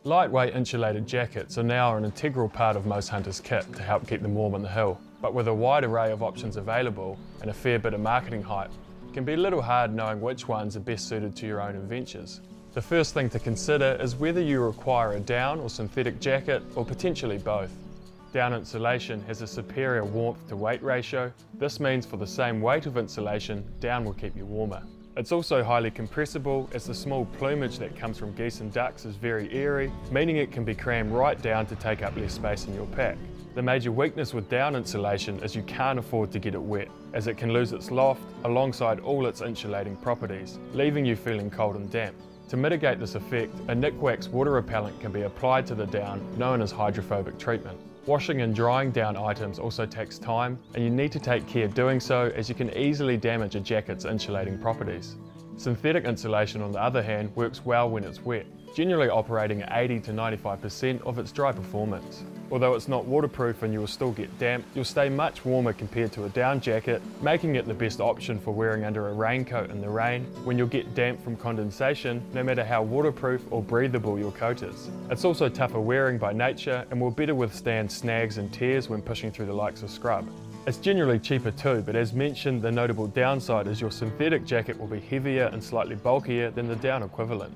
Lightweight insulated jackets are now an integral part of most hunters' kit to help keep them warm on the hill, but with a wide array of options available and a fair bit of marketing hype, it can be a little hard knowing which ones are best suited to your own adventures. The first thing to consider is whether you require a down or synthetic jacket, or potentially both. Down insulation has a superior warmth to weight ratio. This means for the same weight of insulation, down will keep you warmer. It's also highly compressible, as the small plumage that comes from geese and ducks is very airy, meaning it can be crammed right down to take up less space in your pack. The major weakness with down insulation is you can't afford to get it wet, as it can lose its loft alongside all its insulating properties, leaving you feeling cold and damp. To mitigate this effect, a Nikwax water repellent can be applied to the down, known as hydrophobic treatment. Washing and drying down items also takes time, and you need to take care doing so, as you can easily damage a jacket's insulating properties. Synthetic insulation, on the other hand, works well when it's wet, generally operating at 80 to 95% of its dry performance. Although it's not waterproof and you will still get damp, you'll stay much warmer compared to a down jacket, making it the best option for wearing under a raincoat in the rain when you'll get damp from condensation, no matter how waterproof or breathable your coat is. It's also tougher wearing by nature and will better withstand snags and tears when pushing through the likes of scrub. It's generally cheaper too, but as mentioned, the notable downside is your synthetic jacket will be heavier and slightly bulkier than the down equivalent.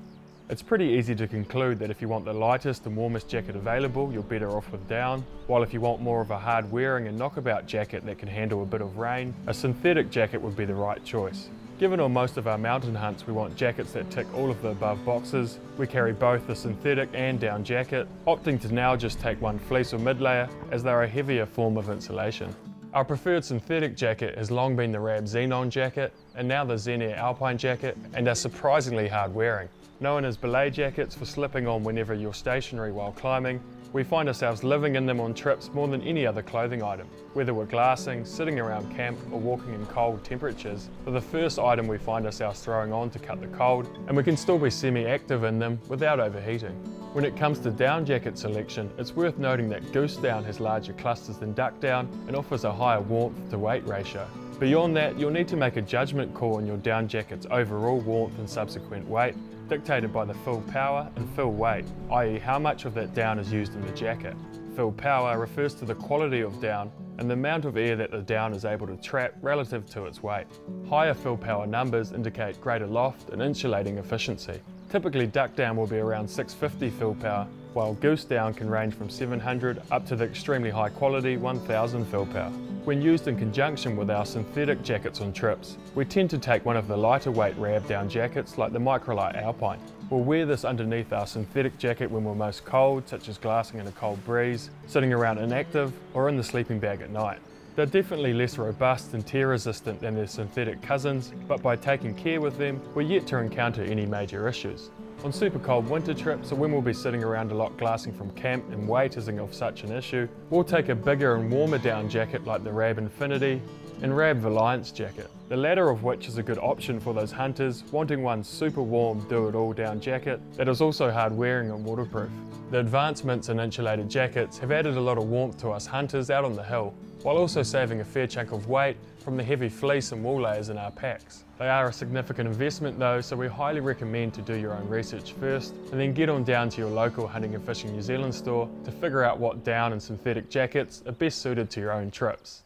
It's pretty easy to conclude that if you want the lightest and warmest jacket available, you're better off with down, while if you want more of a hard wearing and knockabout jacket that can handle a bit of rain, a synthetic jacket would be the right choice. Given on most of our mountain hunts we want jackets that tick all of the above boxes, we carry both the synthetic and down jacket, opting to now just take one fleece or mid-layer, as they're a heavier form of insulation. Our preferred synthetic jacket has long been the Rab Xenon jacket, and now the Xenon ALPINE jacket, and are surprisingly hard wearing. Known as belay jackets for slipping on whenever you're stationary while climbing, we find ourselves living in them on trips more than any other clothing item. Whether we're glassing, sitting around camp, or walking in cold temperatures, they're the first item we find ourselves throwing on to cut the cold, and we can still be semi-active in them without overheating. When it comes to down jacket selection, it's worth noting that goose down has larger clusters than duck down and offers a higher warmth to weight ratio. Beyond that, you'll need to make a judgment call on your down jacket's overall warmth and subsequent weight, dictated by the fill power and fill weight, i.e. how much of that down is used in the jacket. Fill power refers to the quality of down and the amount of air that the down is able to trap relative to its weight. Higher fill power numbers indicate greater loft and insulating efficiency. Typically duck down will be around 650 fill power, while goose down can range from 700 up to the extremely high quality 1000 fill power. When used in conjunction with our synthetic jackets on trips, we tend to take one of the lighter weight Rab down jackets like the MICROLIGHT ALPINE. We'll wear this underneath our synthetic jacket when we're most cold, such as glassing in a cold breeze, sitting around inactive, or in the sleeping bag at night. They're definitely less robust and tear resistant than their synthetic cousins, but by taking care with them, we're yet to encounter any major issues. On super cold winter trips, or when we'll be sitting around a lot glassing from camp and weight isn't of such an issue, we'll take a bigger and warmer down jacket like the Rab Infinity and Rab VALIANCE jacket, the latter of which is a good option for those hunters wanting one super warm do-it-all down jacket that is also hard wearing and waterproof. The advancements in insulated jackets have added a lot of warmth to us hunters out on the hill, while also saving a fair chunk of weight from the heavy fleece and wool layers in our packs. They are a significant investment though, so we highly recommend to do your own research first and then get on down to your local Hunting and Fishing New Zealand store to figure out what down and synthetic jackets are best suited to your own trips.